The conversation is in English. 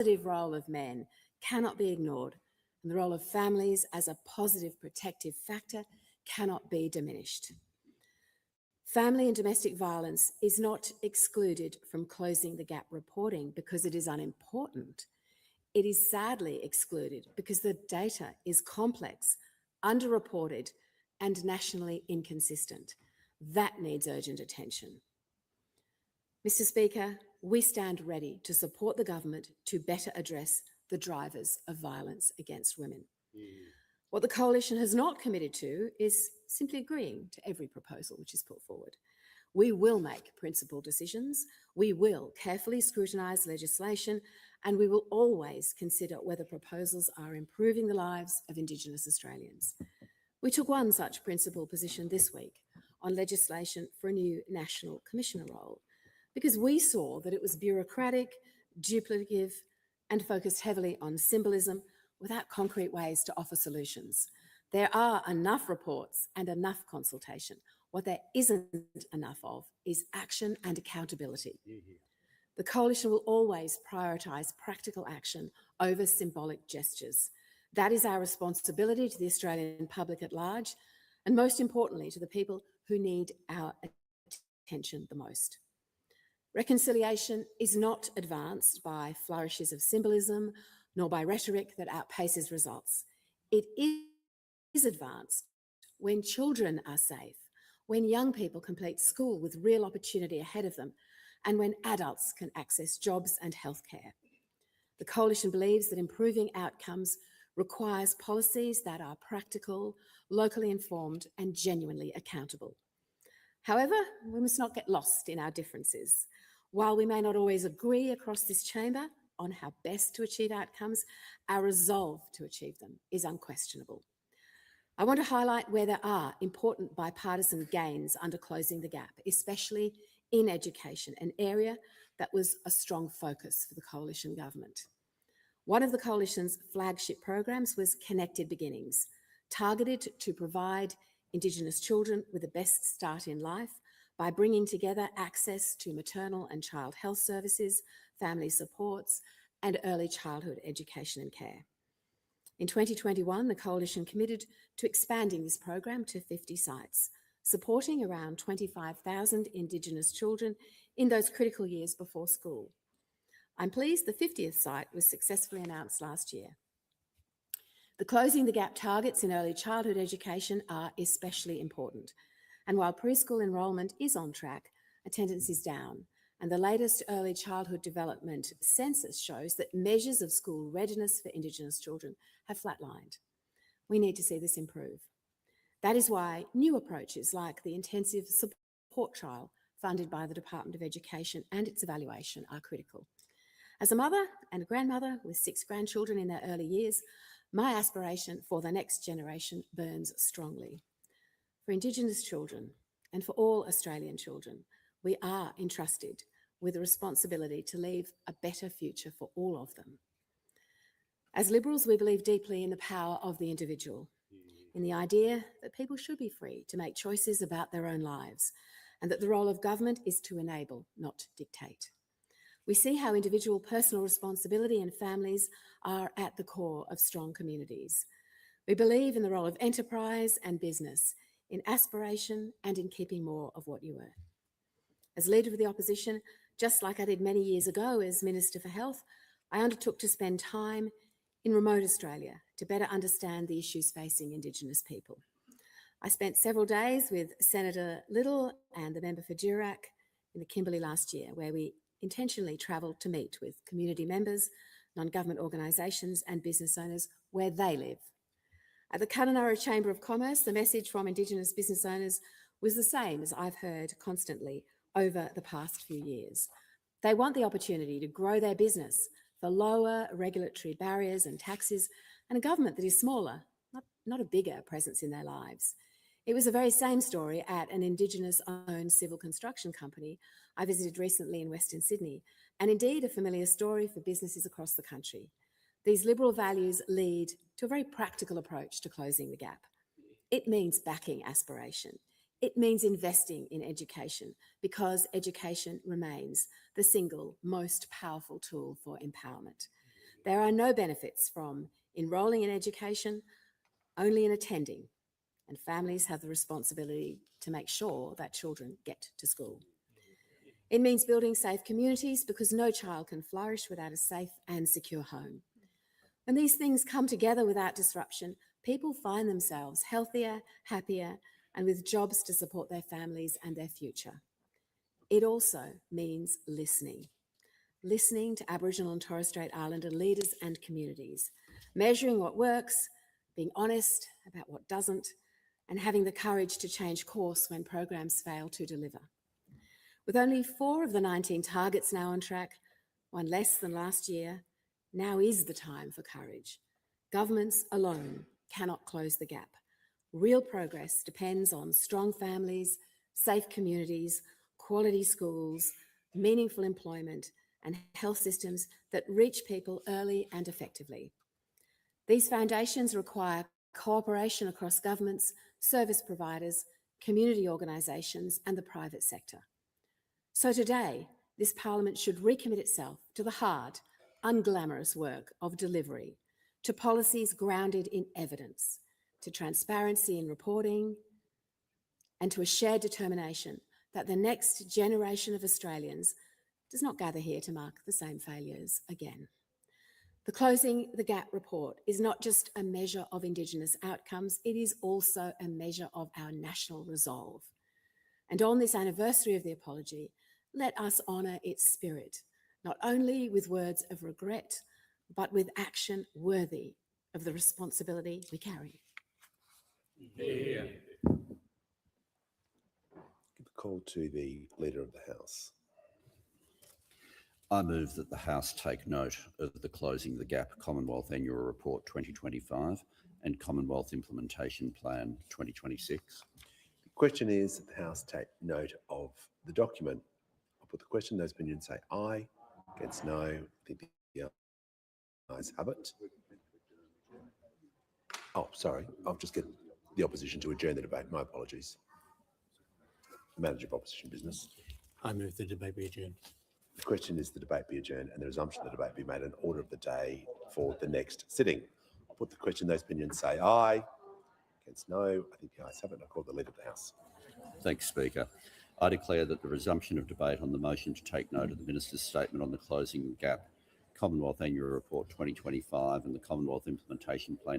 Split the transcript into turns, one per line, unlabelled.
positive role of men cannot be ignored, and the role of families as a positive protective factor cannot be diminished. Family and domestic violence is not excluded from Closing the Gap reporting because it is unimportant. It is sadly excluded because the data is complex, underreported, and nationally inconsistent. That needs urgent attention. Mr. Speaker, we stand ready to support the government to better address the drivers of violence against women. What the Coalition has not committed to is simply agreeing to every proposal which is put forward. We will make principled decisions, we will carefully scrutinise legislation, and we will always consider whether proposals are improving the lives of Indigenous Australians. We took one such principled position this week on legislation for a new National Commissioner role, because we saw that it was bureaucratic, duplicative, and focused heavily on symbolism without concrete ways to offer solutions. There are enough reports and enough consultation. What there isn't enough of is action and accountability. The Coalition will always prioritise practical action over symbolic gestures. That is our responsibility to the Australian public at large, and most importantly to the people who need our attention the most. Reconciliation is not advanced by flourishes of symbolism, nor by rhetoric that outpaces results. It is advanced when children are safe, when young people complete school with real opportunity ahead of them, and when adults can access jobs and healthcare. The Coalition believes that improving outcomes requires policies that are practical, locally informed, and genuinely accountable. However, we must not get lost in our differences. While we may not always agree across this chamber on how best to achieve outcomes, our resolve to achieve them is unquestionable. I want to highlight where there are important bipartisan gains under Closing the Gap, especially in education, an area that was a strong focus for the Coalition government. One of the Coalition's flagship programs was Connected Beginnings, targeted to provide Indigenous children with the best start in life by bringing together access to maternal and child health services, family supports, and early childhood education and care. In 2021, the Coalition committed to expanding this program to 50 sites, supporting around 25,000 Indigenous children in those critical years before school. I'm pleased the 50th site was successfully announced last year. The Closing the Gap targets in early childhood education are especially important. And while preschool enrolment is on track, attendance is down. And the latest early childhood development census shows that measures of school readiness for Indigenous children have flatlined. We need to see this improve. That is why new approaches like the intensive support trial funded by the Department of Education and its evaluation are critical. As a mother and a grandmother with 6 grandchildren in their early years, my aspiration for the next generation burns strongly. For Indigenous children and for all Australian children, we are entrusted with the responsibility to leave a better future for all of them. As Liberals, we believe deeply in the power of the individual, in the idea that people should be free to make choices about their own lives, and that the role of government is to enable, not dictate. We see how individual personal responsibility and families are at the core of strong communities. We believe in the role of enterprise and business, in aspiration and in keeping more of what you earn. As Leader of the Opposition, just like I did many years ago as Minister for Health, I undertook to spend time in remote Australia to better understand the issues facing Indigenous people. I spent several days with Senator Little and the member for Durack in the Kimberley last year, where we intentionally travelled to meet with community members, non-government organisations and business owners where they live. At the Kununurra Chamber of Commerce, the message from Indigenous business owners was the same as I've heard constantly over the past few years. They want the opportunity to grow their business for lower regulatory barriers and taxes and a government that is smaller, not a bigger presence in their lives. It was the very same story at an Indigenous-owned civil construction company I visited recently in Western Sydney, and indeed a familiar story for businesses across the country. These Liberal values lead to a very practical approach to closing the gap. It means backing aspiration. It means investing in education, because education remains the single most powerful tool for empowerment. There are no benefits from enrolling in education, only in attending, and families have the responsibility to make sure that children get to school. It means building safe communities because no child can flourish without a safe and secure home. When these things come together without disruption, people find themselves healthier, happier, and with jobs to support their families and their future. It also means listening to Aboriginal and Torres Strait Islander leaders and communities, measuring what works, being honest about what doesn't, and having the courage to change course when programs fail to deliver. With only 4 of the 19 targets now on track, one less than last year, now is the time for courage. Governments alone cannot close the gap. Real progress depends on strong families, safe communities, quality schools, meaningful employment, and health systems that reach people early and effectively. These foundations require cooperation across governments, service providers, community organisations, and the private sector. So today, this Parliament should recommit itself to the hard, unglamorous work of delivery, to policies grounded in evidence, to transparency in reporting, and to a shared determination that the next generation of Australians does not gather here to mark the same failures again. The Closing the Gap report is not just a measure of Indigenous outcomes, it is also a measure of our national resolve. And on this anniversary of the apology, let us honour its spirit, not only with words of regret, but with action worthy of the responsibility we carry.
Yeah.
Give a call to the Leader of the House.
I move that the House take note of the Closing the Gap Commonwealth Annual Report 2025 and Commonwealth Implementation Plan 2026.
The question is that the House take note of the document. I'll put the question, those opinions say aye, against no, I think the ayes have it. Oh, sorry, I'll just get the opposition to adjourn the debate, my apologies. Manager of Opposition Business.
I move the debate be adjourned.
The question is the debate be adjourned and the resumption of the debate be made an order of the day for the next sitting. I'll put the question, those opinions say aye, against no, I think the ayes have it. I call the Leader of the House.
Thanks, Speaker. I declare that the resumption of debate on the motion to take note of the Minister's statement on the Closing the Gap Commonwealth Annual Report 2025 and the Commonwealth Implementation Plan